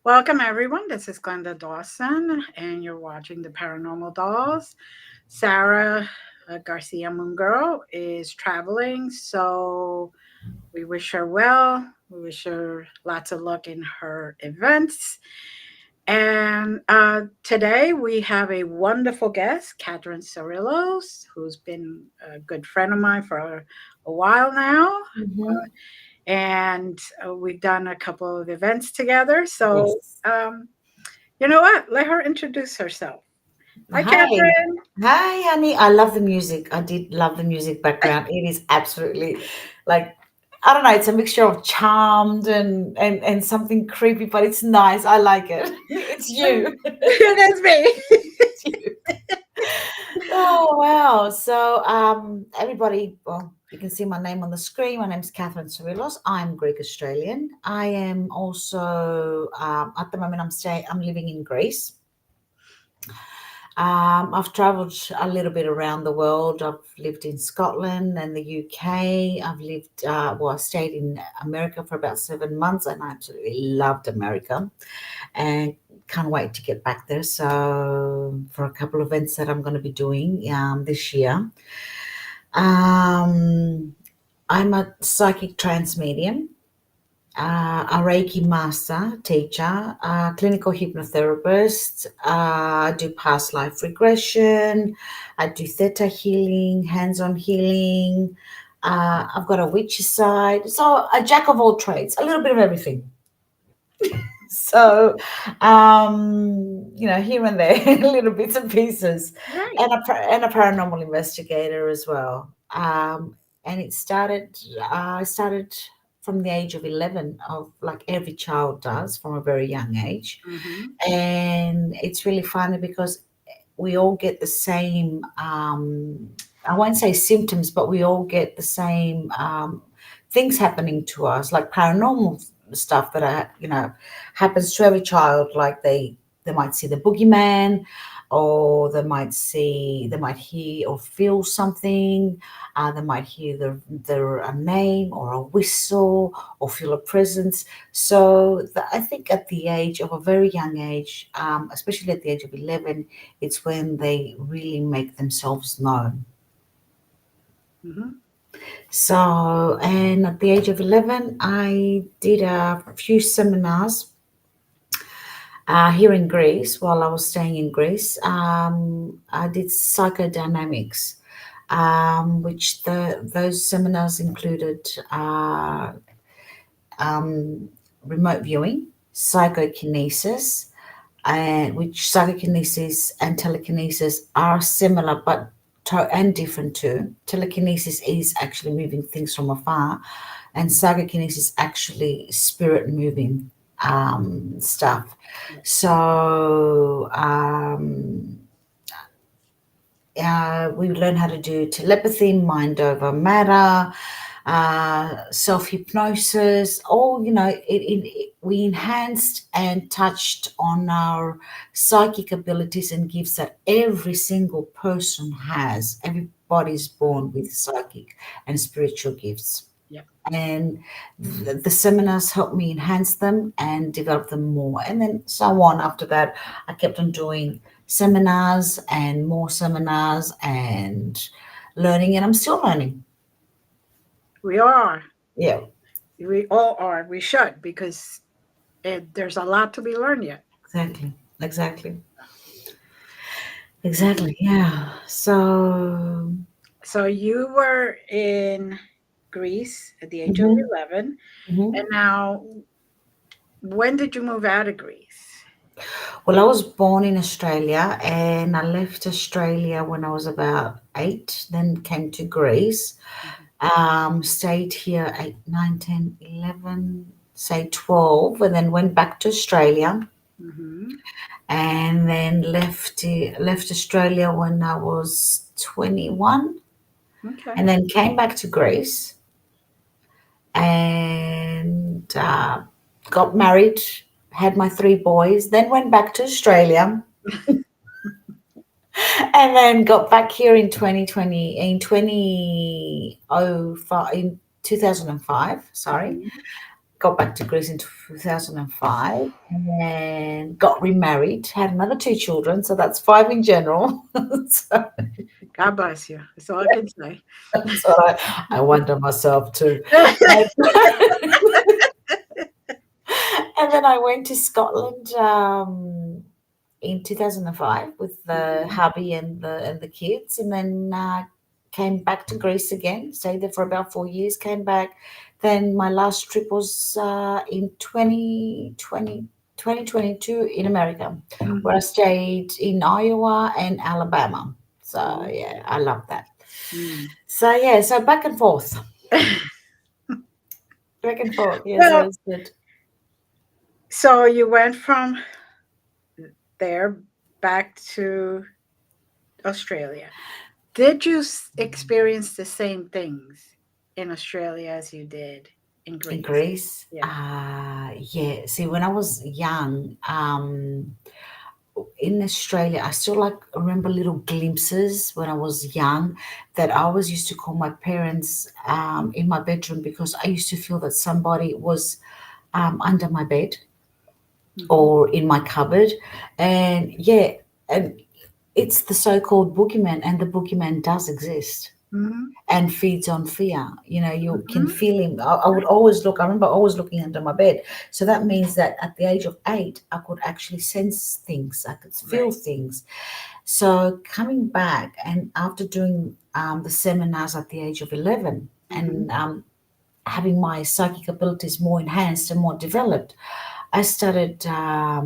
Welcome, everyone. This is Glenda Dawson, and you're watching the Paranormal Dolls. Sarah Garcia Mungaro is traveling, so we wish her well. We wish her lots of luck in her events. And today we have a wonderful guest, Kathrine Sorilos, who's been a good friend of mine for a while now. Mhm. And we've done a couple of events together. So, Yes. you know what? Let her introduce herself. Hi, Hi. Catherine. Hi, honey. I love the music. I did love the music background. It is absolutely like I don't know, it's a mixture of charmed and something creepy, but it's nice. I like it. It's you. That's me. It's you. Oh wow. So everybody, well, you can see my name on the screen. My name is Kathrine Sorilos. I'm Greek Australian. I am also at the moment I'm living in Greece. I've traveled a little bit around the world. I've lived in Scotland and the UK. I stayed in America for about 7 months and I absolutely loved America and can't wait to get back there. So, for a couple of events that I'm going to be doing this year, um, I'm a psychic trance medium, a Reiki master teacher, a clinical hypnotherapist. I do past life regression. I do theta healing, hands-on healing. I've got a witchy side. So a jack of all trades, a little bit of everything. So, here and there, little bits and pieces, Right. and a paranormal investigator as well. And I started from the age of 11, of like every child does from a very young age. Mm-hmm. And it's really funny because we all get the same, I won't say symptoms, but we all get the same things happening to us, like paranormal stuff that happens to every child. Like they might see the boogeyman, or they might hear or feel something. They might hear a name or a whistle or feel a presence. So I think at the age of a very young age, especially at the age of 11, it's when they really make themselves known. Mm-hmm. So, and at the age of 11, I did a few seminars here in Greece while I was staying in Greece. I did psychodynamics, which those seminars included um, remote viewing, psychokinesis, and which psychokinesis and telekinesis are similar but and different too. Telekinesis is actually moving things from afar, and psychokinesis actually spirit moving stuff. So we learn how to do telepathy, mind over matter, self hypnosis. All we enhanced and touched on our psychic abilities and gifts that every single person has. Everybody's born with psychic and spiritual gifts. Yep. And the seminars helped me enhance them and develop them more. And then so on after that, I kept on doing seminars and learning, and I'm still learning. We are. Yeah, We all are. We should, because there's a lot to be learned yet. exactly. Exactly. Mhm. Exactly. Yeah. So, So you were in Greece at the age of mhm, 11. And mhm. now, when did you move out of Greece? Well, I was born in Australia and I left Australia when I was about 8, then came to Greece. Stayed here 8, 9, 10, 11, say 12, and then went back to Australia, Mm-hmm. and then left Australia when I was 21, Okay. and then came back to Greece and got married, had my 3 boys, then went back to Australia, and then got back here in 2020, in 2005, in 2005, sorry. Mhm. got back to Greece in 2005, and then got remarried, had another 2 children, so that's 5 in general. So God bless you. That's all I can say. that's what I wonder myself too. And, and then I went to Scotland in 2005 with the Mhm. hubby and the kids, and then came back to Greece again. Stayed there for about 4 years. Came back. Then my last trip was in 2022 in America, where I Mhm. stayed in Iowa and Alabama. So Mhm. yeah, I love that. Mm. So yeah, so back and forth, back and forth. Yeah, so Well, it's good. so you went from there back to Australia. Did you experience the same things in Australia as you did in In Greece? Greece, Yeah. yeah. See, when I was young, in Australia, I still like remember little glimpses when I was young that I always used to call my parents in my bedroom because I used to feel that somebody was under my bed Mhm. or in my cupboard, and yeah, and it's the so-called boogeyman, and the boogeyman does exist Mhm. and feeds on fear. You know, you can Mhm. feel him. I would always look, I remember always looking under my bed. So that means that at the age of 8, I could actually sense things, I could feel Right. things. So coming back and after doing the seminars at the age of 11 Mhm. and having my psychic abilities more enhanced and more developed, I started, I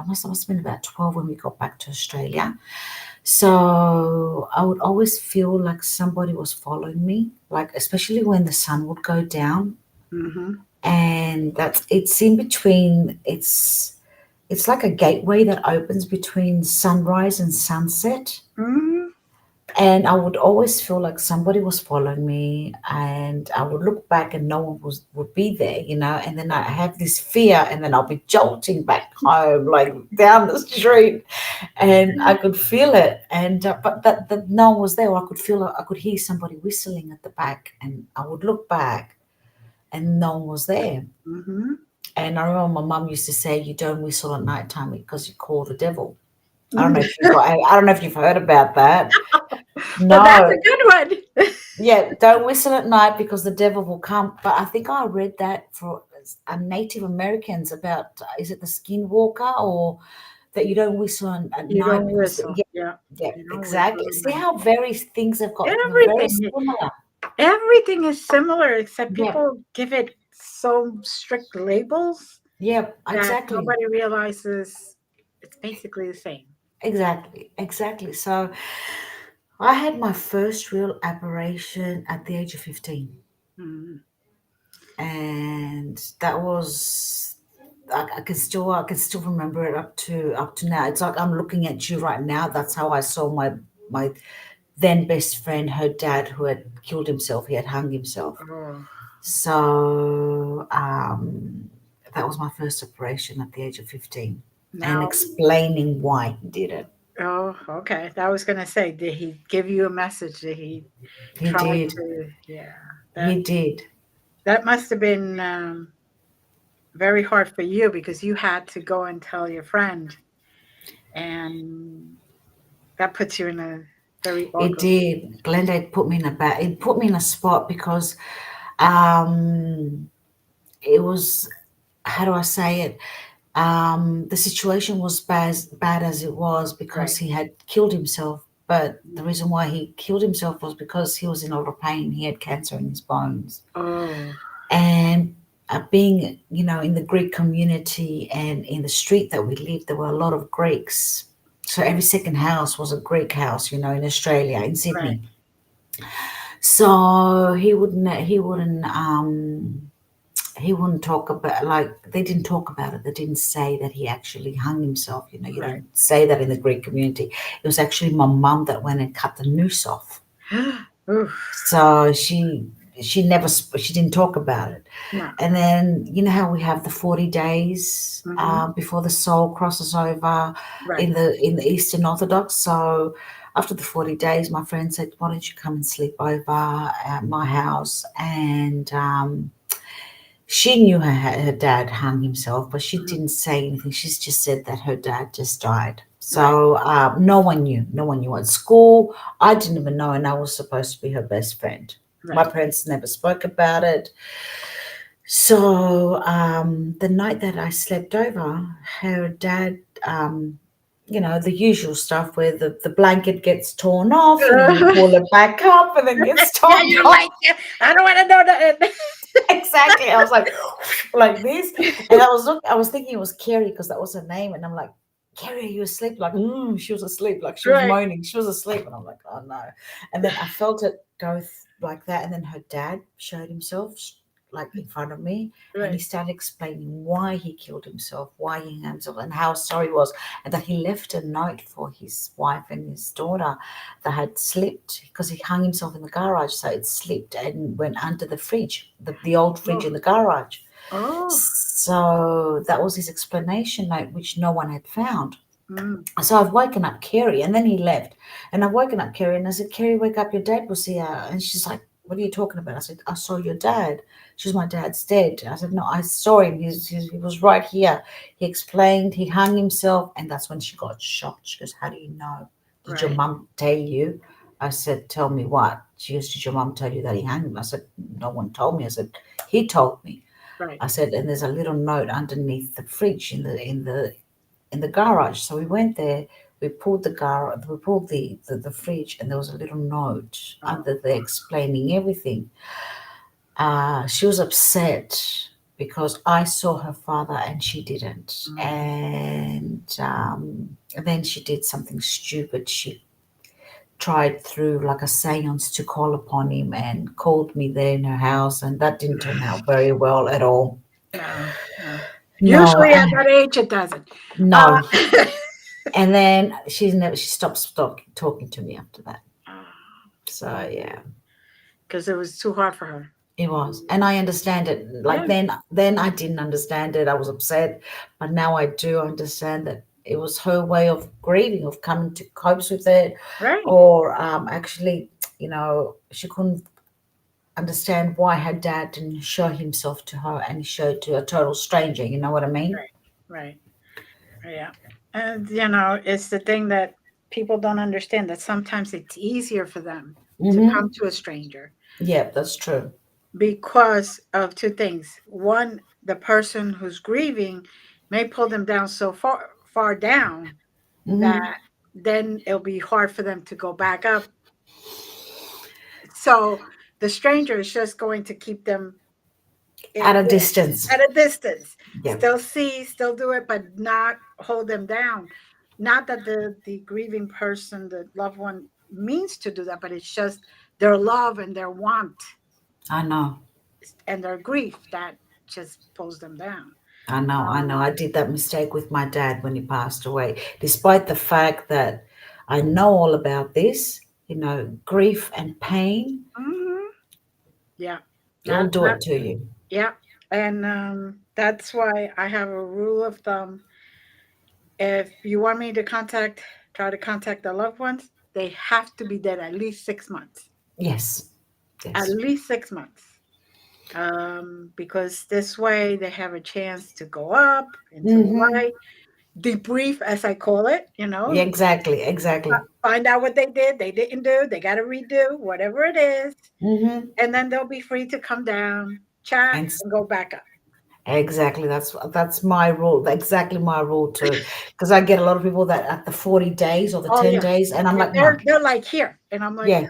must have been about 12 when we got back to Australia. So I would always feel like somebody was following me, like especially when the sun would go down, Mhm. and that's it's in between. It's like a gateway that opens between sunrise and sunset. Mhm. And I would always feel like somebody was following me, and I would look back and no one would be there, you know. And then I have this fear, and then I'll be jolting back home, like down the street, and I could feel it. And but that no one was there. Or I could feel, I could hear somebody whistling at the back, and I would look back, and no one was there. Mhm. And I remember my mum used to say, "You don't whistle at night time because you call the devil." I don't know if you've got. I don't know if you've heard about that. Well, that's No, a good one. yeah, don't whistle at night because the devil will come. But I think I read that for Native Americans about is it the skinwalker or that you don't whistle at You night don't because whistle. yeah, Yeah. yeah, You don't whistle exactly. at See night. how various things have got they're very Everything. similar. Everything is similar, except Yeah, people give it so strict labels yeah, that exactly, nobody realizes it's basically the same. exactly, exactly. So I had my first real apparition at the age of 15, Mhm. and that was I can still remember it up to now. It's like I'm looking at you right now. That's how I saw my then best friend, her dad, who had killed himself. He had hung himself. Oh, So that was my first operation at the age of 15, and now, explaining why he did it. oh, okay. I was gonna say, did he give you a message? Did he He try did. to? Yeah, that He did. that must have been very hard for you because you had to go and tell your friend, and that puts you in a very It awkward. did. Glenda, it put me in a spot because um, it was, how do I say it? The situation was bad as it was because Right. he had killed himself. But the reason why he killed himself was because he was in a lot of pain. He had cancer in his bones. Oh, And being, you know, in the Greek community and in the street that we lived, there were a lot of Greeks. So every second house was a Greek house, you know, in Australia, in right. Sydney. So he wouldn't talk about, like, they didn't talk about it. They didn't say that he actually hung himself. You know, you Right. don't say that in the Greek community. It was actually my mum that went and cut the noose off. Oof. So she never she didn't talk about it. No. And then you know how we have the 40 days Hmm. before the soul crosses over Right. in the Eastern Orthodox. So after the 40 days, my friend said, "Why don't you come and sleep over at my house?" And She knew her dad hung himself, but she Mhm. didn't say anything. She's just said that her dad just died. Right, So no one knew. No one knew at school. I didn't even know, and I was supposed to be her best friend. My right. parents never spoke about it. So the night that I slept over, her dad, the usual stuff where the blanket gets torn off and then you pull it back up and then gets Yeah, torn you're off. like, "Yeah, I don't want to know that. Exactly. I was like this, and I was thinking it was Carrie because that was her name, and I'm like, Carrie, are you asleep? Like, she was asleep. Like she was Right, moaning, she was asleep, and I'm like, oh no. And then I felt it go like that, and then her dad showed himself like in front of me, and he right. started explaining why he killed himself, why he hung himself, and how sorry he was, and that he left a note for his wife and his daughter that had slipped because he hung himself in the garage, so it slipped and went under the fridge, the old fridge Oh, in the garage. oh, So that was his explanation note, which no one had found. mm, So I've woken up Kerry, and then he left. And I've woken up Kerry, and I said, Kerry, wake up, your dad was here. And she's like, what are you talking about? I said, I saw your dad. She's my dad's dead. I said, no, I saw him. He was right here. He explained, he hung himself. And that's when she got shocked. She goes, how do you know? Did your right, mum tell you? I said, tell me what? She goes, did your mum tell you that he hung him? I said, no one told me. I said, he told me. right. I said, and there's a little note underneath the fridge in the garage. So we went there. We pulled the fridge, and there was a little note Oh, under there explaining everything. She was upset because I saw her father and she didn't, mm, and then she did something stupid. She tried through like a seance to call upon him and called me there in her house, and that didn't turn out very well at all. no, no. No, Usually at that age, it doesn't. no. And then she stopped talking to me after that. So yeah, Because it was too hard for her. it was, and I understand it. Like Yeah, then I didn't understand it. I was upset, but now I do understand that it was her way of grieving, of coming to copes with it, right, or actually, she couldn't understand why her dad didn't show himself to her and he showed to a total stranger. You know what I mean? right, right. Yeah. And, it's the thing that people don't understand that sometimes it's easier for them to come Mm-hmm. to a stranger Yeah, that's true. because of two things. One, the person who's grieving may pull them down so far down that Mm-hmm. then it'll be hard for them to go back up. So the stranger is just going to keep them At a yeah, distance. at a distance. Yeah, Still see, still do it, but not hold them down. Not that the grieving person, the loved one, means to do that, but it's just their love and their want I know. and their grief that just pulls them down. I know, I know. Um, I did that mistake with my dad when he passed away. Despite the fact that I know all about this, grief and pain, mhm, yeah, it'll that do that it to you. yeah, and that's why I have a rule of thumb. If you want me to try to contact the loved ones, they have to be dead at least 6 months. Yes, At yes. least 6 months. Because this way they have a chance to go up into the Mm-hmm. light, debrief, as I call it, Yeah, exactly, exactly. find out what they did, they didn't do, they got to redo, whatever it is. Mm-hmm. And then they'll be free to come down, chat, And and go back up. exactly, that's my rule. Exactly my rule too. Because I get a lot of people that at the 40 days or the Oh, 10 yeah. days, and I'm Yeah, like, no, they're like here. And I'm like, yeah,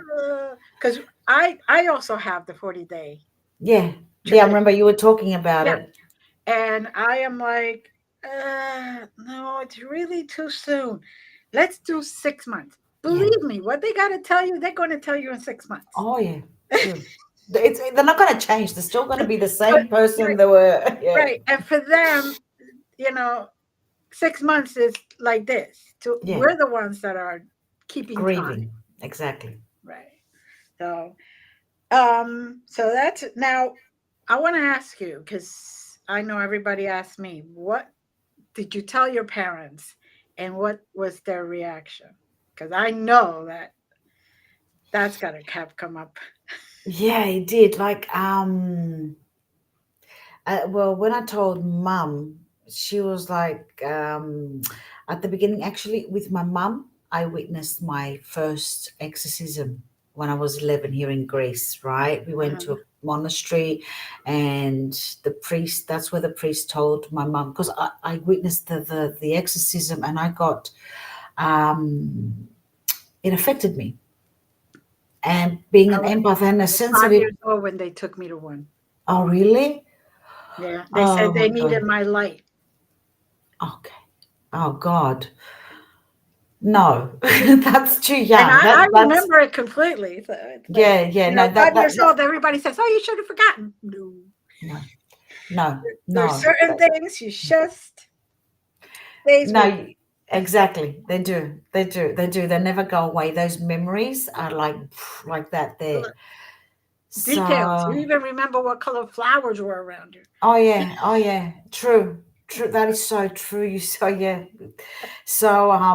because I also have the 40-day yeah, yeah. I tradition. remember you were talking about Yeah. it. And I am like, no, it's really too soon. Let's do 6 months. Yeah. Believe me, what they got to tell you, they're going to tell you in 6 months. Oh yeah, true. They're not going to change. They're still going to be the But same person right, they were. Yeah, right. And for them, you know, 6 months is like this. yeah. We're the ones that are keeping time. Grieving. Exactly. Right. So, so that's now I want to ask you because I know everybody asked me, what did you tell your parents and what was their reaction? Because I know that that's got to have come up. Yeah, it did. Like, Well, when I told mum, she was like, at the beginning, actually, with my mum, I witnessed my first exorcism when I was 11 here in Greece, right? We went to Uh-huh. a monastery, and the priest, that's where the priest told my mum, because I witnessed the exorcism, and I got, um, it affected me. And being I an was, empath and a I was 5 years sensitive, old when they took me to one. oh, really? Yeah, they Oh said my they needed God. my light. Okay. Oh God. No, that's too And young. I That's remember it completely. So it's like, yeah, no, 5 years old, everybody says, "Oh, you should have forgotten." No, no, no, there's no, certain things you just stays with no, exactly. They never go away. Those memories are like that you. there. Details. You So, even remember what color flowers were around you. oh yeah, true. True, that is so true. You so yeah. So I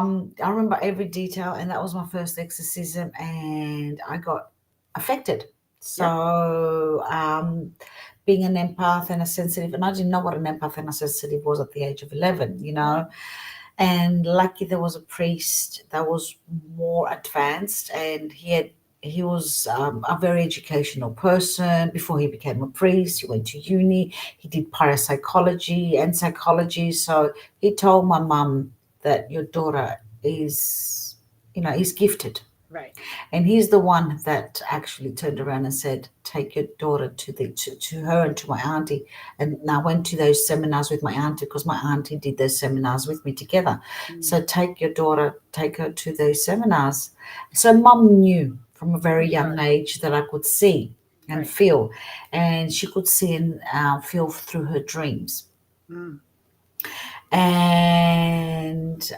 remember every detail, and that was my first exorcism, and I got affected. Yeah. So being an empath and a sensitive, and I didn't know what an empath and a sensitive was at the age of 11, you Yeah. know. And lucky there was a priest that was more advanced, and he was a very educational person. Before he became a priest, he went to uni. He did parapsychology and psychology. So he told my mum that your daughter is, is gifted, Right. and he's the one that actually turned around and said, "Take your daughter to her and to my auntie." And I went to those seminars with my auntie because my auntie did those seminars with me together. Mm. So take your daughter, take her to those seminars. So mum knew from a very young Right. age that I could see and Right. feel, and she could see and feel through her dreams. Mm. And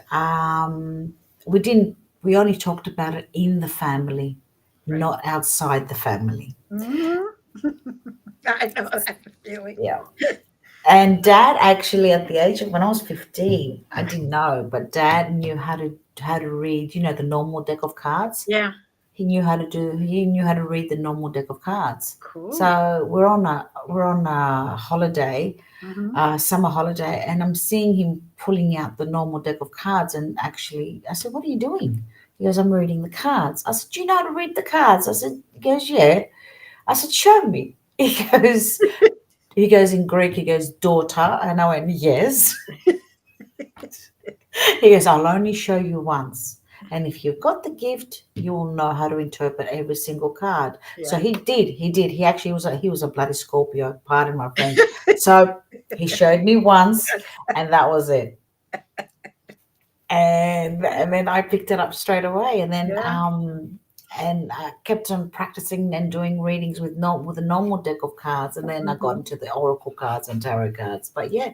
we only talked about it in the family, Right. not outside the family. Hmm. I know that feeling. Yeah. And dad actually, at the age of when I was 15, I didn't know, but dad knew how to read, the normal deck of cards. Yeah. He knew how to read the normal deck of cards. Cool. So we're on a holiday, Hmm. summer holiday, and I'm seeing him pulling out the normal deck of cards. And actually, I said, "What are you doing?" He goes, "I'm reading the cards." I said, "Do you know how to read the cards?" I said, he goes, "Yeah." I said, "Show me." Goes, he goes in Greek, he goes, "Daughter." And I went, "Yes." He goes, "I'll only show you once. And if you've got the gift, you'll know how to interpret every single card." So Yeah. he did. He did. He was a bloody Scorpio, pardon my French. So he showed me once, and that was it. And then I picked it up straight away, and then Yeah. and I kept on practicing and doing readings with a normal deck of cards, and then I got Hmm. into the oracle cards and tarot cards. But yeah,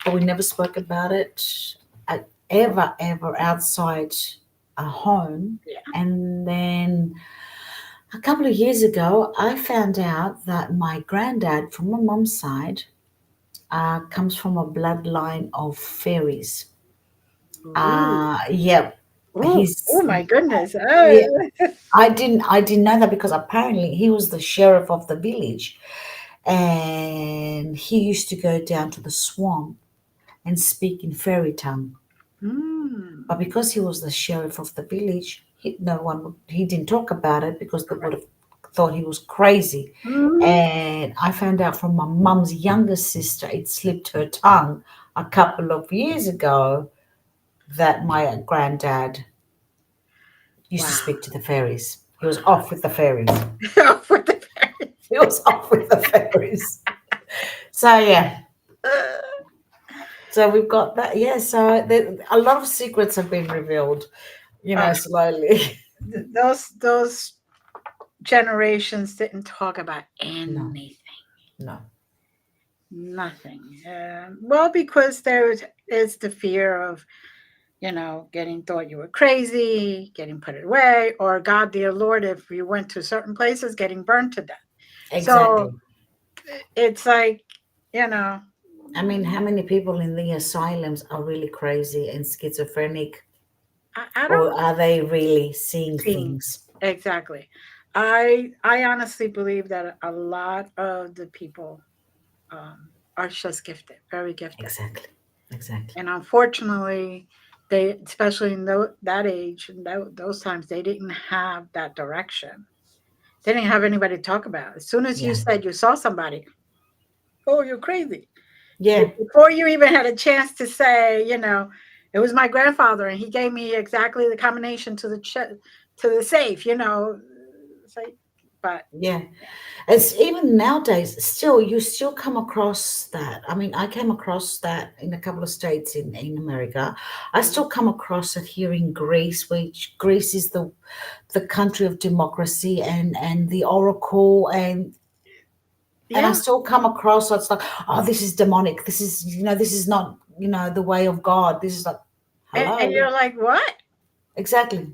but we never spoke about it ever outside a home. Yeah. And then a couple of years ago, I found out that my granddad from my mom's side comes from a bloodline of fairies. Ooh. Yeah, Ooh. Oh he's my goodness. yeah. I didn't know that because apparently he was the sheriff of the village, and he used to go down to the swamp and speak in fairy tongue. But Mm. because he was the sheriff of the village, he didn't talk about it because they would Correct. have thought he was crazy. Hmm. And I found out from my mum's younger sister, it slipped her tongue a couple of years ago that my granddad used to Wow. speak to the fairies. He was off with the fairies. For the parents. He was off with the fairies. So yeah. So we've got that. Yeah. So a lot of secrets have been revealed, Uh, slowly. those generations didn't talk about No, anything, no. nothing. Well, because there is the fear of, getting thought you were crazy, getting put away, or God, dear Lord, if you went to certain places, getting burned to death. So Exactly. it's like, you know, I mean, how many people in the asylums are really crazy and schizophrenic, I or don't are they really seeing think things? exactly. I honestly believe that a lot of the people um, are just gifted, very gifted. Exactly. Exactly. And unfortunately, they, especially in that age and those times, they didn't have that direction. They didn't have anybody to talk about. As soon as you Yeah. said you saw somebody, oh, you're crazy. Yeah. Before you even had a chance to say, it was my grandfather, and he gave me exactly the combination to to the safe. Say, but Yeah. It's even nowadays, still, you still come across that. I mean, I came across that in a couple of states in America. I yeah, still come across it here in Greece, which Greece is the country of democracy and the oracle and I yeah. still come across it's like, oh, this is demonic. This is, this is not, the way of God. This is like, And hello. you're like, what? Exactly.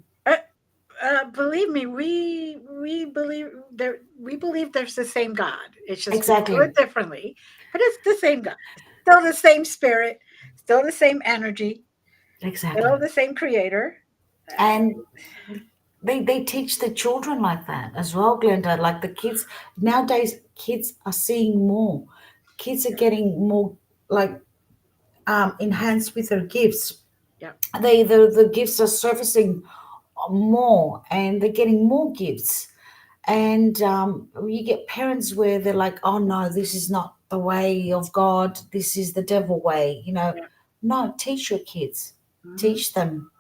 Uh, believe me, we believe there. We believe there's the same God. It's just we do Exactly. it differently, but it's the same God. Still the same spirit. Still the same energy. Still Exactly. the same creator. And they teach the children like that as well, Glenda. Like the kids nowadays, kids are seeing more. Kids are getting more like enhanced with their gifts. Yeah, The gifts are surfacing more, and they're getting more gifts. And you get parents where they're like, oh no, this is not the way of God. This is the devil way. yeah. No, teach your kids, Mm-hmm. teach them,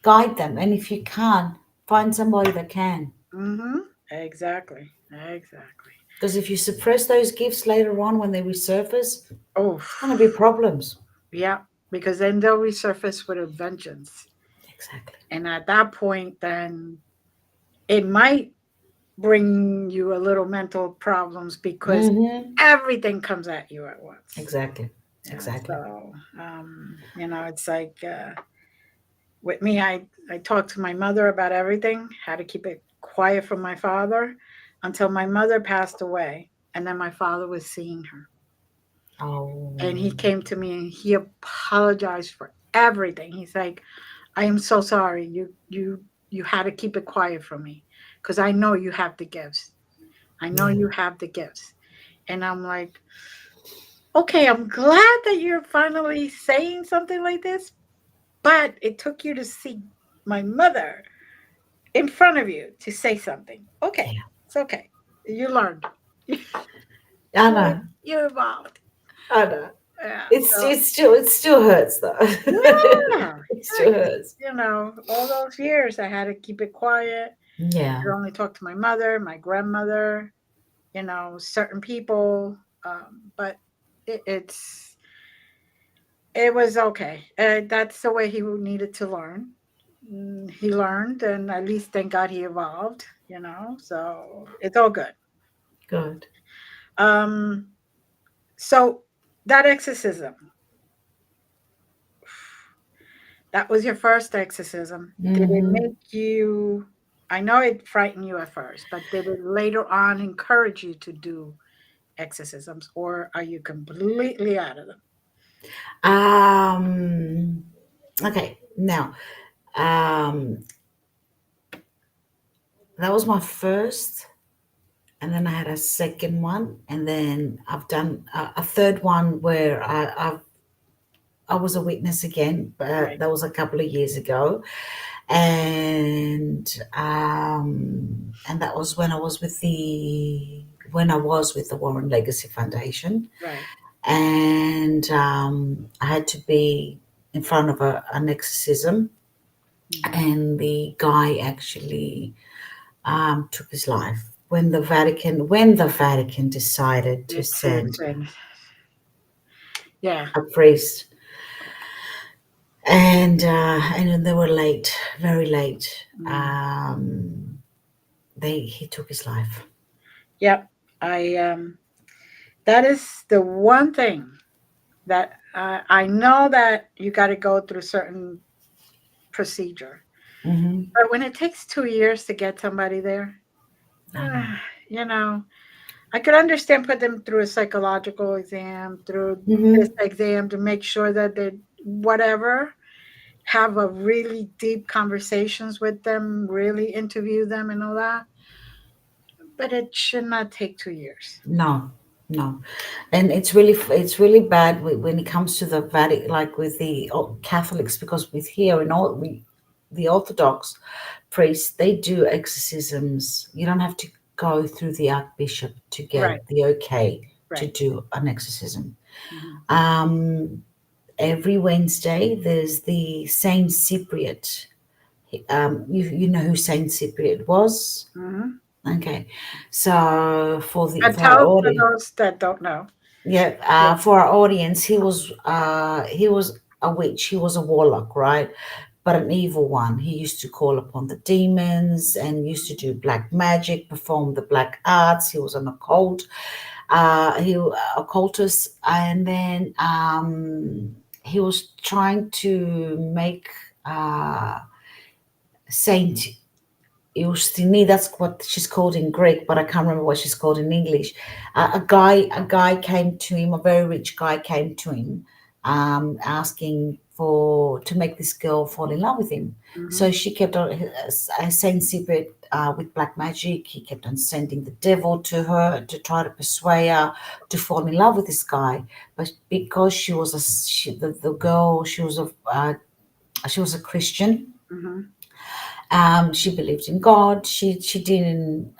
guide them, and if you can't, find somebody that can. Mm-hmm. Exactly. Exactly. Because if you suppress those gifts later on when they resurface, Oh, it's going to be problems. yeah. Because then they'll resurface with a vengeance, Exactly. and at that point, then it might bring you a little mental problems because Mm-hmm. everything comes at you at once. Exactly. Yeah. Exactly. So, it's like with me, I talked to my mother about everything, how to keep it quiet from my father until my mother passed away. And then my father was seeing her. And he Oh, came to me and he apologized for everything. He's like, I am so sorry. You had to keep it quiet from me because I know you have the gifts. I know yeah. you have the gifts. And I'm like, okay, I'm glad that you're finally saying something like this, but it took you to see my mother in front of you to say something. Okay, Yeah. it's okay. You learned. I you know. you evolved. I know. Yeah. It's So it's still it still hurts though. yeah, It still hurts. all those years I had to keep it quiet. I Yeah. could only talk to my mother, my grandmother, certain people. But it's it was okay. That's the way he needed to learn. He learned, and at least thank God he evolved. So it's all good. Good. Um, so that exorcism, that was your first exorcism. Did it Mm-hmm. make you? I know it frightened you at first, but did it later on encourage you to do exorcisms, or are you completely out of them? Um. Okay. Now, um, that was my first, and then I had a second one, and then I've done a third one where I was a witness again, but Right, that was a couple of years ago, and that was when I was with the Warren Legacy Foundation, right. and I had to be in front of an exorcism, Mhm. and the guy actually took his life when the Vatican decided to To send send, yeah. a priest, and then they were late, very late. Mm. He took his life. Yep. I that is the one thing that I know that you got to go through certain procedure, Hmm. but when it takes 2 years to get somebody there, I know. you know, I could understand put them through a psychological exam, through this Hmm. exam to make sure that they whatever have a really deep conversations with them, really interview them and all that. But it should not take 2 years. No, No, and it's really bad when it comes to the Vatican, like with the Catholics, because with here in all the Orthodox priests, they do exorcisms. You don't have to go through the Archbishop to Right. get the okay to Right. do an exorcism. Mm-hmm. Um, every Wednesday, there's the Saint Cypriot. You know who Saint Cypriot was? Mm-hmm. Okay, so And for our tell for audience. those that don't know. Yeah, Yeah. for our audience, he was a witch. He was a warlock, right? But an evil one. He used to call upon the demons and used to do black magic, perform the black arts. He was an occultist, and then he was trying to make Saint Eustini, that's what she's called in Greek, but I can't remember what she's called in English. A guy came to him, a very rich guy came to him, asking for to make this girl fall in love with him. Mm-hmm. So she kept on saying secret with black magic. He kept on sending the devil to her to try to persuade her to fall in love with this guy. But because the girl, she was a Christian. Mm-hmm. She believed in God. She didn't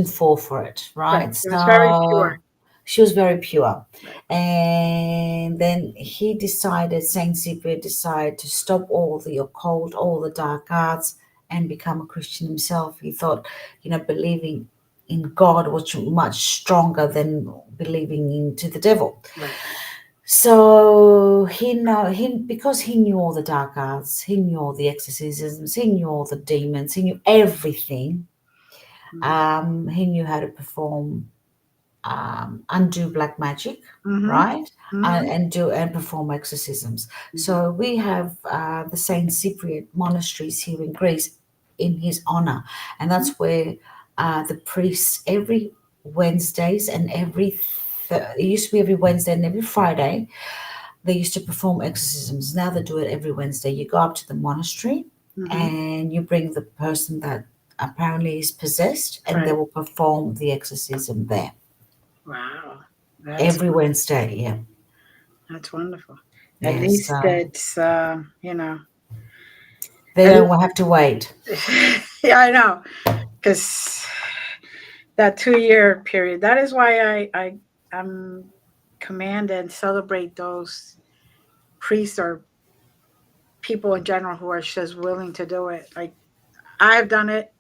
fall for it, Right. right? It was very pure. So she was very pure. Right. And then Saint Cyprian decided to stop all the occult, all the dark arts, and become a Christian himself. He thought, believing in God was much stronger than believing into the devil. Right. So he because he knew all the dark arts, he knew all the exorcisms, he knew all the demons, he knew everything. He knew how to perform, undo black magic, Mm-hmm. right, Mm-hmm. and perform exorcisms. Mm-hmm. So we have the Saint Cyprian monasteries here in Greece in his honor, and that's where the priests every Wednesdays and it used to be every Wednesday and every Friday they used to perform exorcisms. Now they do it every Wednesday. You go up to the monastery Mm-hmm. and you bring the person that apparently is possessed, and they Right. will perform the exorcism there Wow. every Wednesday. Yeah, That's wonderful. At yes. least it's They at don't have to wait. yeah, I know. Because that 2 year period, that is why I'm command and celebrate those priests or people in general who are just willing to do it. Like I've done it.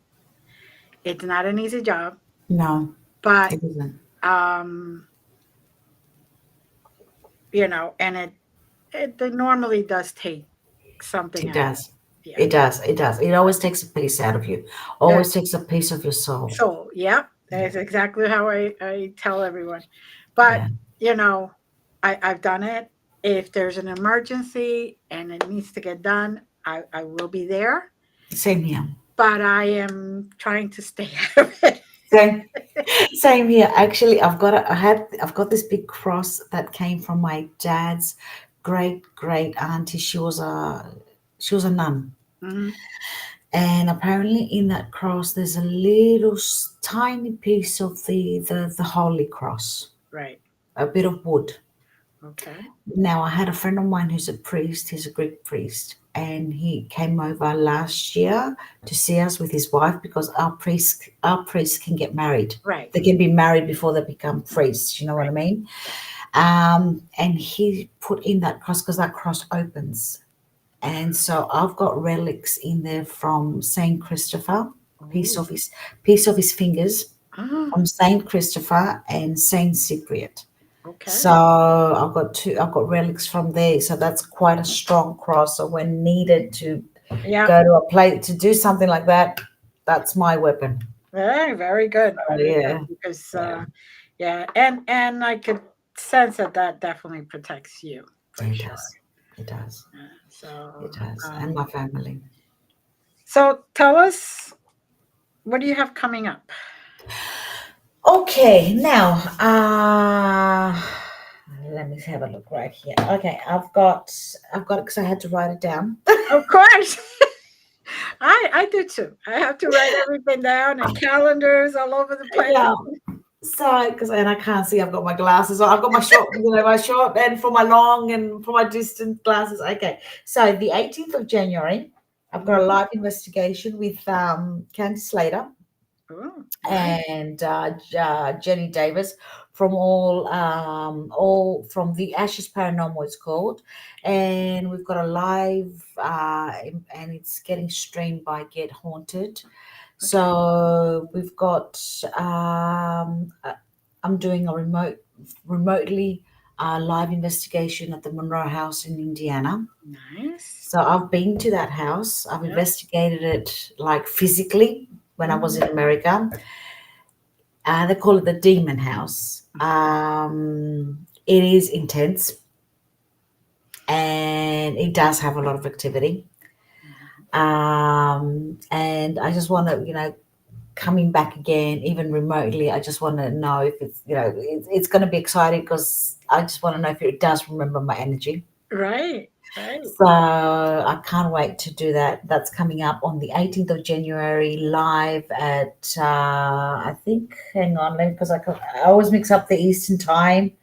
It's not an easy job, No, but it isn't. um, and it normally does take something It out. does. Yeah. It does. It does. It always takes a piece out of you. Yeah. Always takes a piece of your soul. So yeah, that's exactly how I tell everyone. But Yeah. you know, I've done it. If there's an emergency and it needs to get done, I will be there. Same here. But I am trying to stay out of it. Same. Same here. Actually, I've got this big cross that came from my dad's great great auntie. She was a nun, Hmm. and apparently in that cross there's a little tiny piece of the holy cross, Right. a bit of wood. Okay. Now, I had a friend of mine who's a priest, he's a Greek priest, and he came over last year to see us with his wife because our priests can get married. Right. They can be married before they become priests, you know what I Right. mean? And he put in that cross because that cross opens. And so I've got relics in there from Saint Christopher, piece Oh. of his piece of his fingers Ah, from Saint Christopher and Saint Cypriot. okay. So I've got relics from there. So that's quite a strong cross. So when needed to Yeah. go to a place to do something like that, that's my weapon. Very, very good. Oh, Very good. yeah, Because yeah, yeah, and I could sense that definitely protects you for it sure. does. It does. So It does. And um, my family. so tell us, what do you have coming up? Okay, now let me have a look right here. Okay, I've got it because I had to write it down. Of course. I do too. I have to write everything down and calendars all over the place. Yeah. So, and I can't see, I've got my glasses on. I've got my short, my short and for my long and for my distant glasses. Okay. So the 18th of January, I've got a Mhm. live investigation with Candy Slater Oh, nice. and Jenny Davis from all from the Ashes Paranormal, it's called, and we've got a live and it's getting streamed by Get Haunted. Okay. So we've got I'm doing a remotely live investigation at the Monroe House in Indiana. Nice. So I've been to that house. I've Yeah. investigated it like physically when I was Mhm. in America. They call it the Demon House. It is intense and it does have a lot of activity. And I just want to, coming back again, even remotely, I just want to know if it's, it's going to be exciting because I just want to know if it does remember my energy. Right. Right. So I can't wait to do that. That's coming up on the 18th of January, live at I think. Hang on, because I always mix up the Eastern time.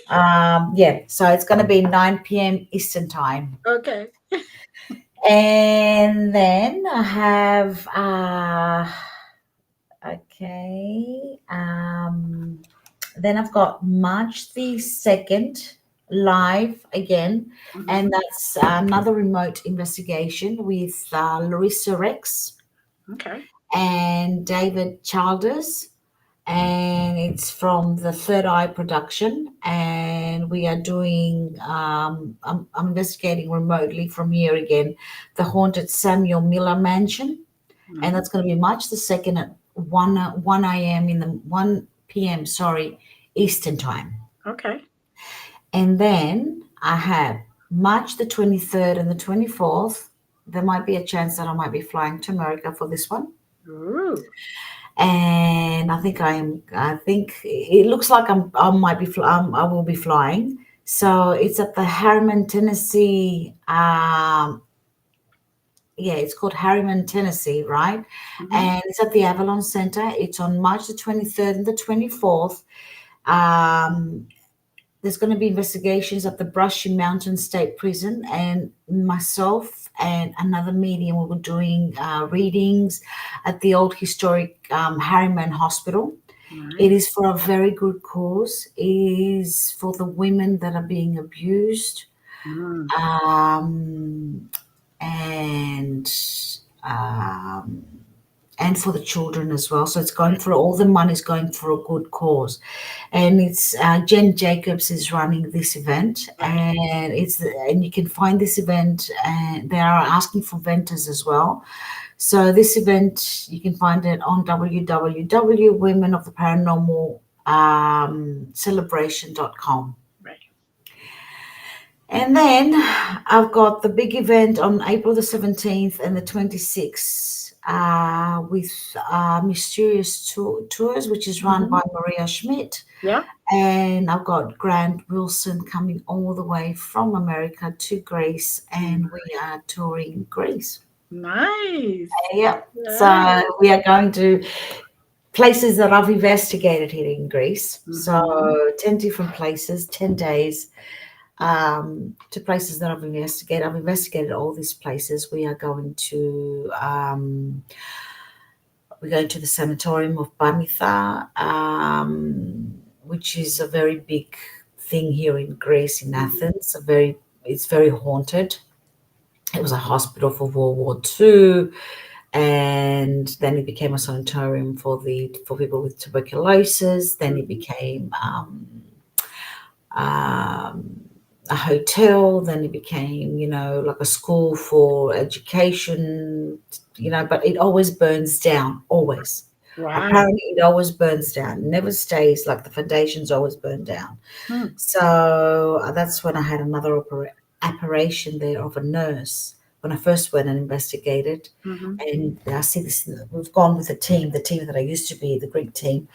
Yeah, so it's going to be 9 p.m. Eastern time, Okay. and then I have okay. Then I've got March the 2nd live again, and Mhm. that's another remote investigation with Larissa Rex Okay. and David Childers. And it's from the Third Eye production. And we are doing, I'm investigating remotely from here again, the haunted Samuel Miller Mansion, and Mhm. that's going to be March the 2nd at 1 a.m. in the 1 p.m. Sorry, Eastern time. Okay. And then I have March the 23rd and the 24th. There might be a chance that I might be flying to America for this one. Ooh. And I think I am. I think it looks like I might be. I will be flying. So it's at the Harriman, Tennessee. Yeah, it's called Harriman, Tennessee, right? Mhm. And it's at the Avalon Center. It's on March the 23rd and the 24th. Um, there's going to be investigations at the Brushy Mountain State Prison, and myself and another medium will be doing readings at the old historic Harriman Hospital. It Nice. is for a very good cause. It is for the women that are being abused. Mm. Um, and um, and for the children as well. So it's going Right. for all the money's going for a good cause, and it's Jen Jacobs is running this event, Right. and you can find this event, and they are asking for vendors as well. So this event you can find it on www.womenoftheparanormal celebration.com. Right. And then I've got the big event on April the 17th and the 26th with Mysterious Tours, which is run by Mhm. Maria Schmidt. Yeah. And I've got Grant Wilson coming all the way from America to Greece, and we are touring Greece. Nice. Yeah. Nice. So we are going to places that I've investigated here in Greece. So Mhm. 10 different places, 10 days to places that I've investigated. I've investigated all these places. We're going to the sanatorium of Pamitha, which is a very big thing here in Greece, in Mhm. Athens. It's very haunted. It was a hospital for World War II, and then it became a sanatorium for people with tuberculosis. Then it Mhm. became um, a hotel. Then it became, like a school for education, but it always burns down, always. Wow. Apparently, it always burns down, never stays, like the foundations always burn down. Hmm. So that's when I had another apparition there of a nurse when I first went and investigated. Mhm. And I see this, we've gone with the team that I used to be, the Greek team,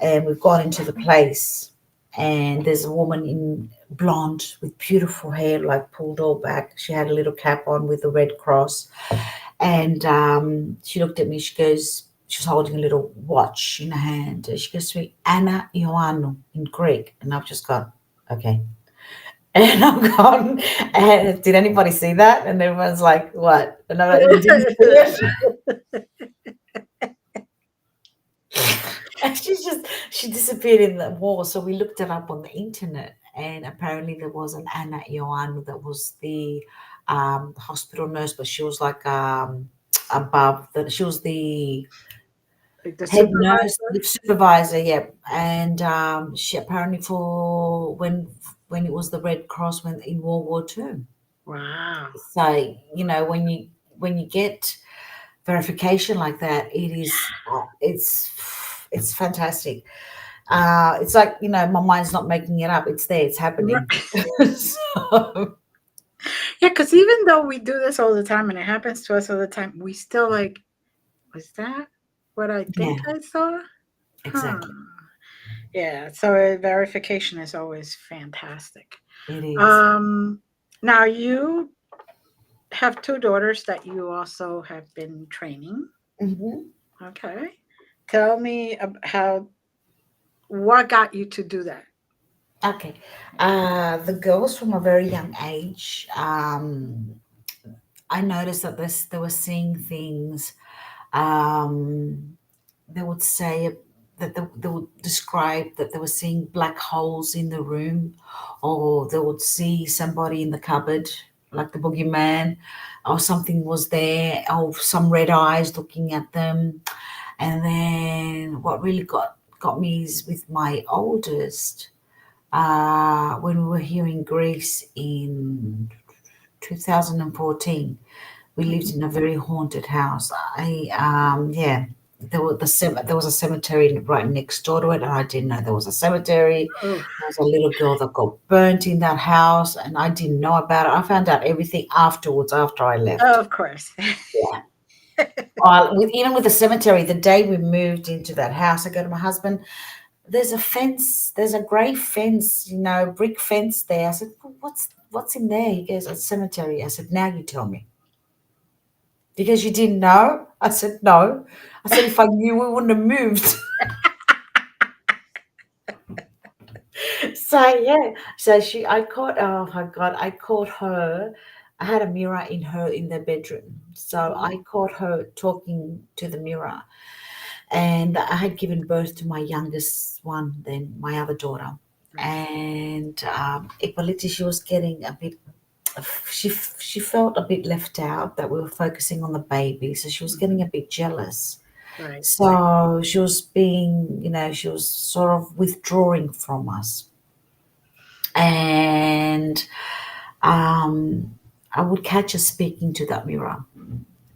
and we've gone into the place, and there's a woman in blonde with beautiful hair, like pulled all back. She had a little cap on with the red cross, and she looked at me. She goes, She was holding a little watch in her hand. And she goes to me, Anna Ioannou in Greek. And I've just gone, okay. And I've gone, and did anybody see that? And everyone's like, what? And I'm like, you didn't see it? And she disappeared in the wall. So we looked it up on the internet, and apparently there was an Anna Ioannou that was the hospital nurse, but she was like above that. She was the Like the head nurse, supervisor. the supervisor, yeah. And she apparently for when it was the Red Cross when in World War II. Wow. So when you get verification like that, it's fantastic. It's like my mind's not making it up. It's there. It's happening. Right. So, Yeah, because even though we do this all the time and it happens to us all the time, we still like, was that what I think yeah, I saw? Huh. exactly. Yeah, so verification is always fantastic. It is. Um, Now you have two daughters that you also have been training. Hmm. Okay. Tell me how, what got you to do that? Okay. The girls from a very young age, I noticed that they were seeing things. Um, they would say that they would describe that they were seeing black holes in the room, or they would see somebody in the cupboard, like the boogeyman, or something was there, or some red eyes looking at them. And then what really got me is with my oldest. When we were here in Greece in 2014, we lived in a very haunted house. Yeah, there was a cemetery right next door to it, and I didn't know there was a cemetery. Oh, There was a little girl that got burnt in that house, and I didn't know about it. I found out everything afterwards after I left. of course. Yeah. Even with the cemetery, the day we moved into that house, I go to my husband, there's a fence, there's a grey fence, brick fence there. I said, well, what's in there? He goes, a cemetery. I said, now you tell me. Because you didn't know? I said, no. I said, if I knew, we wouldn't have moved. So yeah. So oh my God, I caught her. I had a mirror in the bedroom. So Mhm. I caught her talking to the mirror. And I had given birth to my youngest one, then my other daughter. Right. And Ippolyti, she was getting a bit. She felt a bit left out that we were focusing on the baby, so she was getting Mhm. a bit jealous. Right. So she was she was sort of withdrawing from us, and I would catch her speaking to that mirror.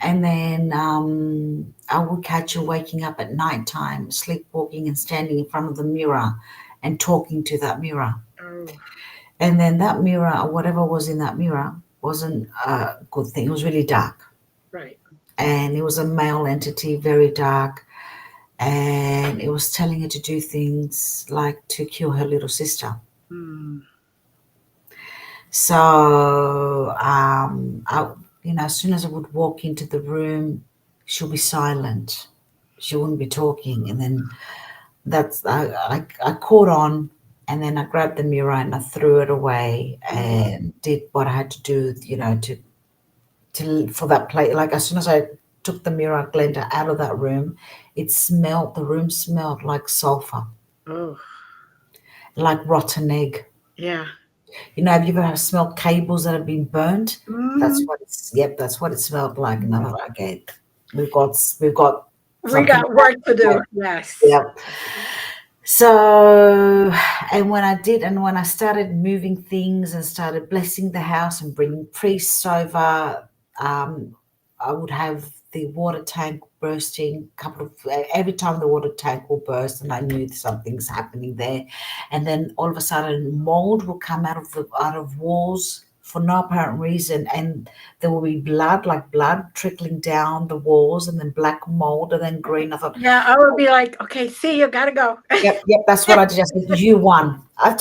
And then I would catch her waking up at night time, sleepwalking and standing in front of the mirror and talking to that mirror. Oh, And then that mirror, or whatever was in that mirror, wasn't a good thing. It was really dark. right. And it was a male entity, very dark. And it was telling her to do things like to kill her little sister. Mm. So, as soon as I would walk into the room, she'll be silent. She wouldn't be talking. And then I caught on, and then I grabbed the mirror and I threw it away Mm. and did what I had to do, to for that plate. Like as soon as I took the mirror blender out of that room, the room smelled like sulfur, Oh, like rotten egg. yeah. Have you ever smelled cables that have been burnt? Mhm. That's what it smelled like. And I thought, okay, we've got We something. got work to do. Yes. Yeah. So, when I started moving things and started blessing the house and bringing priests over, I would have the water tank bursting every time the water tank will burst, and I knew something's happening there. And then all of a sudden, mold will come out of walls for no apparent reason, and there will be blood trickling down the walls, and then black mold, and then green. I thought, Yeah, I would be like, okay, see you, gotta go. yep, that's what I did. I said, you won. I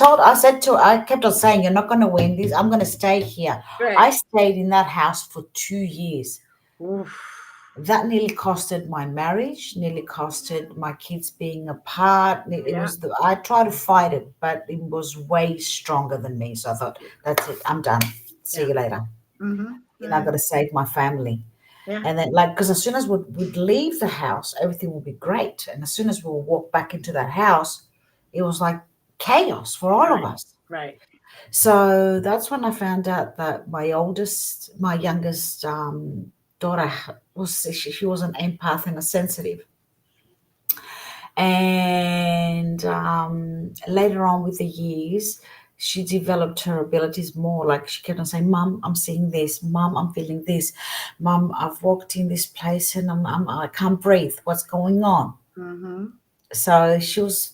kept on saying, you're not going to win this. I'm going to stay here. Right. I stayed in that house for 2 years. Oof. that nearly costed my marriage, nearly costed my kids being apart. It Yeah. was I tried to fight it, but it was way stronger than me. So I thought, that's it, I'm done. See Yeah. you later. I got Mm-hmm. to save my family. Yeah. And then, like, because as soon as we'd leave the house, everything would be great. And as soon as we would walk back into that house, it was like chaos for all of Right. us. Right. So that's when I found out that my youngest daughter she was an empath and a sensitive. And later on with the years, she developed her abilities more. Like she kept on saying, "Mom, I'm seeing this. Mom, I'm feeling this. Mom, I've walked in this place and I can't breathe. What's going on?" Mm-hmm. So she was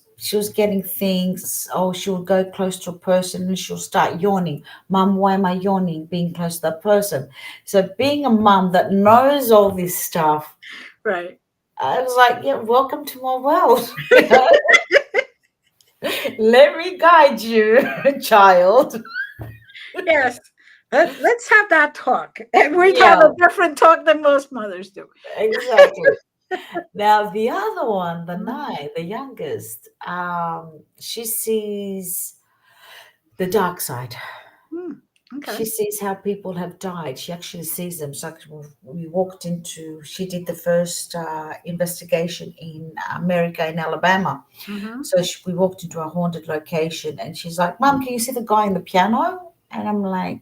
getting things. Oh, she'll go close to a person and she'll start yawning. Mom, why am I yawning? Being close to that person. So being a mom that knows all this stuff, Right. I was like, yeah, welcome to my world. Let me guide you, child. Yes. Let's have that talk. And we have Yeah, a different talk than most mothers do. exactly. Now the other one, the Mhm. nine, the youngest, she sees the dark side. Hmm. Okay. She sees how people have died. She actually sees them. So we walked into. She did the first investigation in America, in Alabama. Mm-hmm. So we walked into a haunted location, and she's like, "Mom, can you see the guy in the piano?" And I'm like,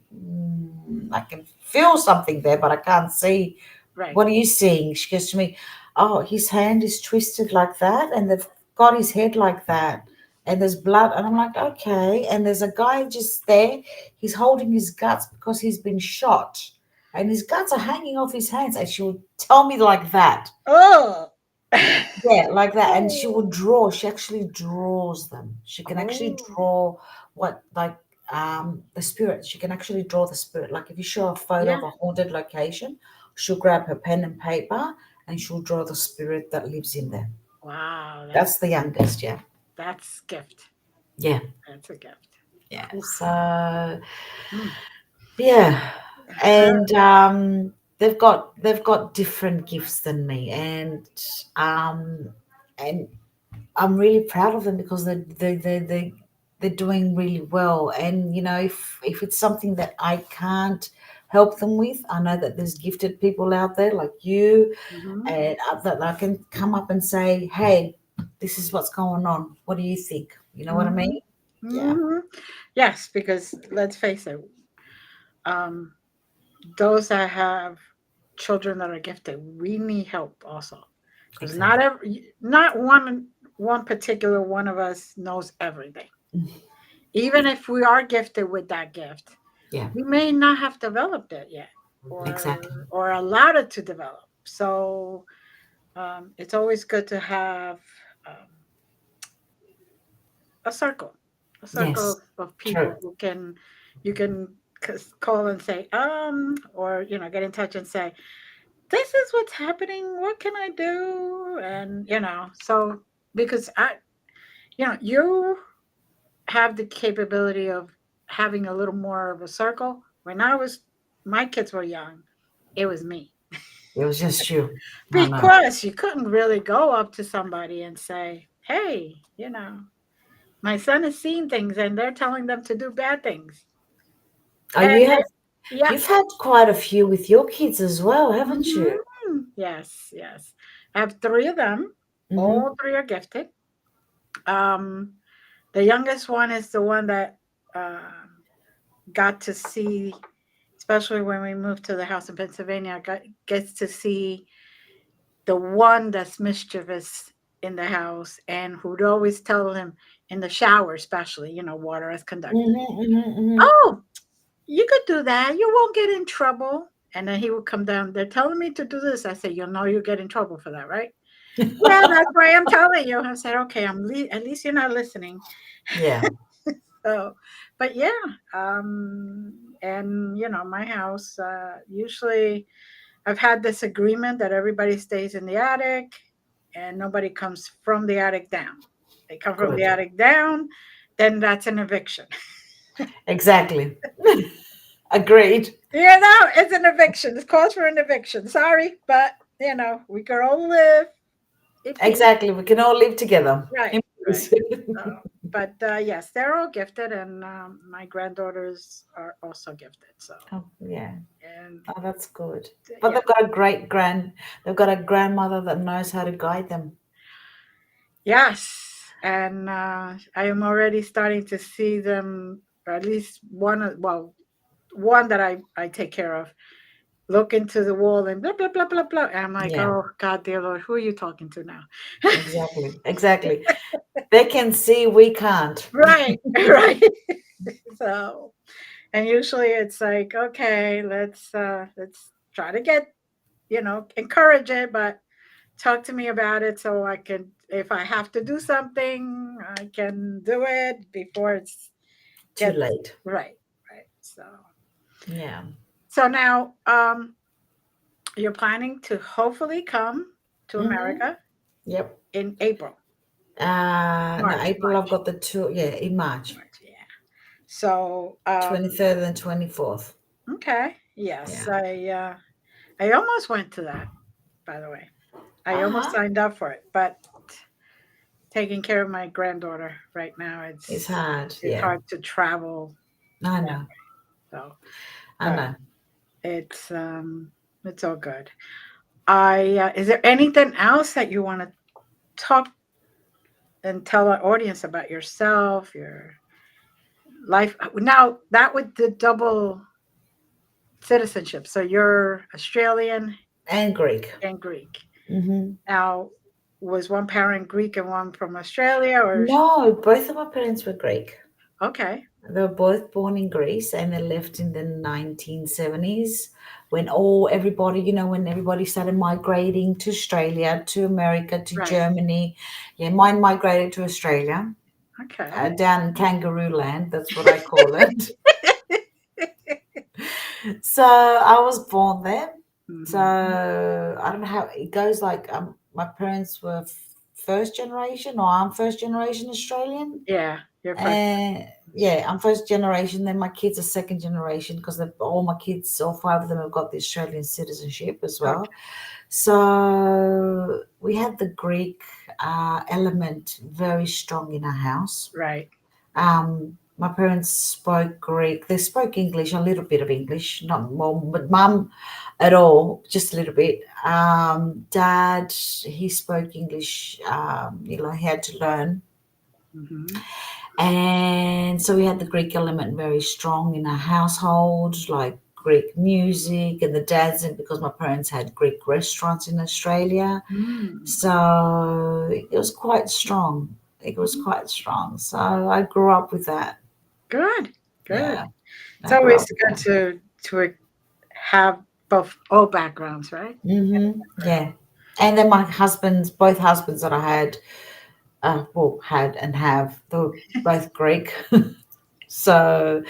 "I can feel something there, but I can't see. Right. What are you seeing?" She goes to me, "Oh, his hand is twisted like that, and they've got his head like that, and there's blood." And I'm like, "Okay." And there's a guy just there. He's holding his guts because he's been shot, and his guts are hanging off his hands. And she would tell me like that. Oh. Yeah, like that. And she would draw. She actually draws them. She can actually Oh. draw what like the spirit. She can actually draw the spirit. Like if you show a photo Yeah. of a haunted location, she'll grab her pen and paper and she'll draw the spirit that lives in there. Wow. That's the youngest, yeah. That's gift. Yeah. That's a gift. Yeah. Oof. So Mm. yeah. Her. And they've got different gifts than me. And I'm really proud of them because they're doing really well. And if it's something that I can't help them with, I know that there's gifted people out there like you, Mm-hmm. and that I can come up and say, "Hey, this is what's going on. What do you think?" You know what I Mm-hmm. mean? Yeah, Mm-hmm. Yes, because let's face it, um, those that have children that are gifted, we need help also, because exactly. not one particular one of us knows everything. Even if we are gifted with that gift, Yeah, we may not have developed it yet, exactly. or allowed it to develop. So it's always good to have um, a circle, a circle Yes, of people true. who can you can call and say, or get in touch and say, this is what's happening. What can I do? And so because you have the capability of having a little more of a circle. When my kids were young, it was me It was just you. I know. because you couldn't really go up to somebody and say, hey, my son is seeing things and they're telling them to do bad things. Oh, And yeah. you've had quite a few with your kids as well, haven't you? Yes, yes. I have three of them. Mm-hmm. All three are gifted. Um, the youngest one is the one that got to see, especially when we moved to the house in Pennsylvania, gets to see the one that's mischievous in the house and who'd always tell him in the shower, especially, water as conductor. Mm-hmm, mm-hmm, mm-hmm. Oh, you could do that. You won't get in trouble. And then he would come down. They're telling me to do this. I said, you'll get in trouble for that, right? Yeah, that's why I'm telling you. I said, okay, at least you're not listening. Yeah. So, but yeah, and my house, usually I've had this agreement that everybody stays in the attic and nobody comes from the attic down. They come from the Good. attic down, then that's an eviction. Exactly. Agreed. It's an eviction. It's calls for an eviction. Sorry, but we could all live in peace. Exactly. We can all live together. Right, In right. peace. But yes, they're all gifted, and my granddaughters are also gifted. So, Oh, yeah. and Oh, that's good. But yeah, they've got a grandmother that knows how to guide them. yes, and I am already starting to see them, or at least one that I take care of. Look into the wall and blah blah blah blah blah. And I'm like, Yeah, oh God, dear Lord, who are you talking to now? exactly. Exactly. They can see, we can't. Right, right. So, and usually it's like, okay, let's try to get, encourage it, but talk to me about it so I can, if I have to do something, I can do it before it's Too gets late. right, right. So, Yeah. now, you're planning to hopefully come to Mm-hmm. America Yep. in April, No, March, April I've got the tour. Yeah, in March. March. Yeah. So, 23rd and 24th. okay. Yes, Yeah. I almost went to that, by the way. I almost Uh-huh. signed up for it, but taking care of my granddaughter right now, It's it's hard. it's Yeah. hard to travel I that know. way. So, I but know. it's all good. I Is there anything else that you want to talk and tell our audience about yourself, your life? Now that with the double citizenship, so you're Australian And Greek. and Greek. Mm-hmm. Now, was one parent Greek and one from Australia, or No, both of my parents were Greek. okay, They were both born in Greece and they left in the 1970s when everybody, when everybody started migrating to Australia, to America, to right, Germany. Yeah, mine migrated to Australia, okay, down in Kangaroo Land. That's what I call it. So I was born there. So hmm, I don't know how it goes. Like my parents were first generation, or I'm first generation Australian. yeah, your first. And yeah, I'm first generation. Then my kids are second generation because all my kids, all five of them, have got the Australian citizenship as Okay, well. So we had the Greek element very strong in our house. right. My parents spoke Greek. They spoke English, a little bit of English, not more, but mum at all, just a little bit. Dad, he spoke English. He had to learn. Hmm. And so we had the Greek element very strong in our household, like Greek music, and the dads, and because my parents had Greek restaurants in Australia. Mm. So it was quite strong. It was quite strong. So I grew up with that. Good, good. Yeah, It's I grew always up with good that. to have both all backgrounds, right? Yeah. And then both husbands that I had, had and have, they were both Greek. So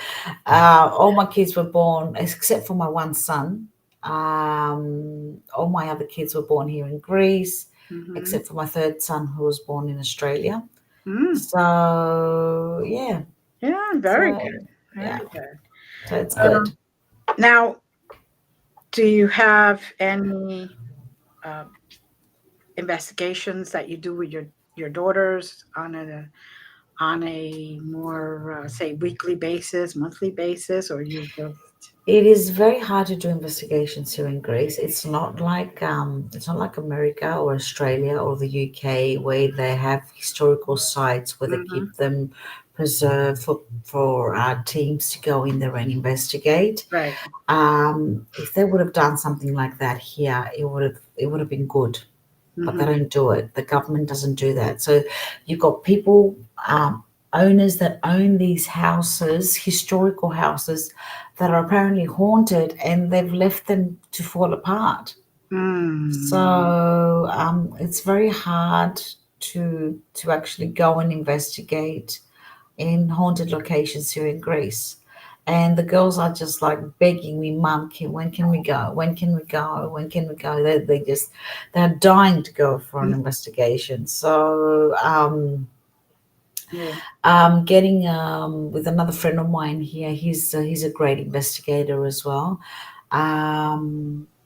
all my kids were born, except for my one son. All my other kids were born here in Greece, Mm-hmm. except for my third son who was born in Australia. Mm. So yeah, Yeah, very so good, yeah, very good. so it's good. Now, do you have any uh, investigations that you do with your daughters on a more say weekly basis, monthly basis, or you just It is very hard to do investigations here in Greece. It's not like America or Australia or the UK where they have historical sites where they hmm keep them preserved for our teams to go in there and investigate. right? If they would have done something like that here, it would have been good, but they Hmm. don't do it. The government doesn't do that. So you've got people, owners that own these houses, historical houses, that are apparently haunted, and they've left them to fall apart. Mm. So it's very hard to actually go and investigate in haunted locations here in Greece. And the girls are just like begging me, Mum, when can we go? When can we go? When can we go? They're dying to go for an investigation. So Yeah. getting with another friend of mine here. He's a great investigator as well.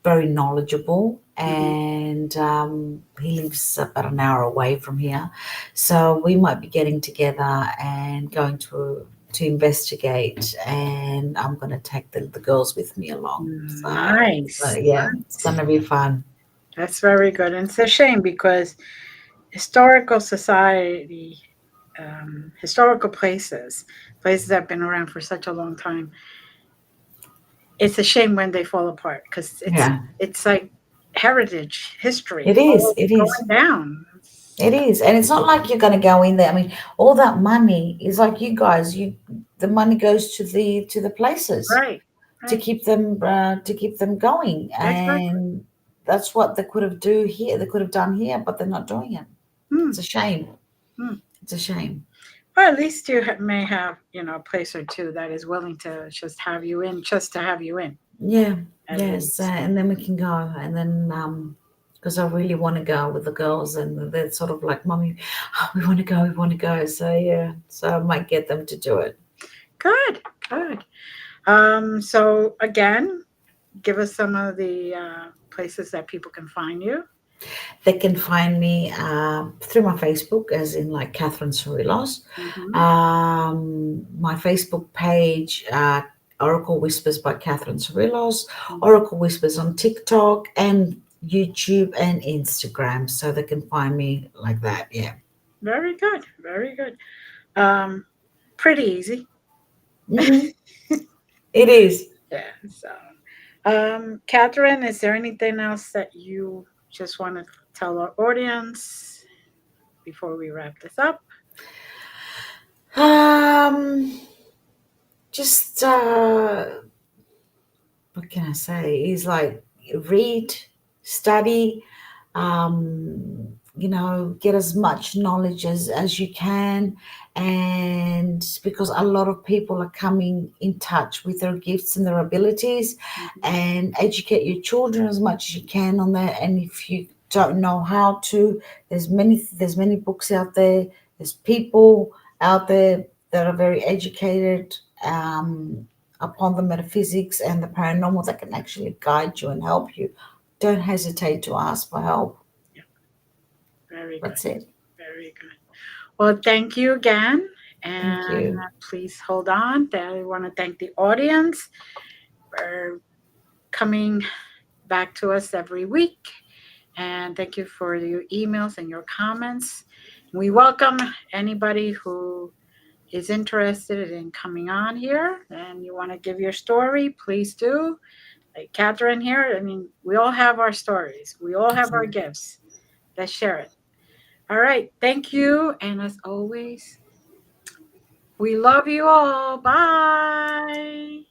very knowledgeable, Mhm. and he lives about an hour away from here. So we might be getting together and going to investigate, and I'm going to take the girls with me along. So Nice. yeah, it's going Nice. to be fun. That's very good. And it's a shame because historical society, historical places, places that have been around for such a long time, it's a shame when they fall apart because Yeah, it's like heritage, history, it is. all It is. going down. It is, and it's not like you're going to go in there. I mean, all that money is like you guys. The money goes to the places Right, right, to keep them going, exactly. and that's what they could have do here. They could have done here, but they're not doing it. Hmm, It's a shame. hmm. It's a shame. Well, at least you may have, a place or two that is willing to just have you in, just to have you in, Yeah, at yes, least. and then we can go, and then because I really want to go with the girls, and they're sort of like, "Mommy, oh, we want to go, we want to go." So yeah, so I might get them to do it. Good, good. So again, give us some of the places that people can find you. They can find me through my Facebook, as in like Kathrine Sorilos. Hmm. My Facebook page, Oracle Whispers by Kathrine Sorilos, Oracle Whispers on TikTok and YouTube and Instagram. So they can find me like that. Yeah. Very good, very good. Um, Pretty easy. Hmm. It is. Yeah. So, Catherine, is there anything else that you just want to tell our audience before we wrap this up? Um, just what can I say? Is like read, study, get as much knowledge as you can. And because a lot of people are coming in touch with their gifts and their abilities, Mhm. and educate your children as much as you can on that. And if you don't know how to, there's many books out there, there's people out there that are very educated upon the metaphysics and the paranormal that can actually guide you and help you. Don't hesitate to ask for help. Yeah, very good, That's it. very good. Well, thank you again, Thank and you. please hold on. I want to thank the audience for coming back to us every week. And thank you for your emails and your comments. We welcome anybody who is interested in coming on here and you want to give your story, please do. Like Catherine here, I mean, we all have our stories, we all have our gifts. Let's share it. All right. Thank you. And as always, we love you all. Bye.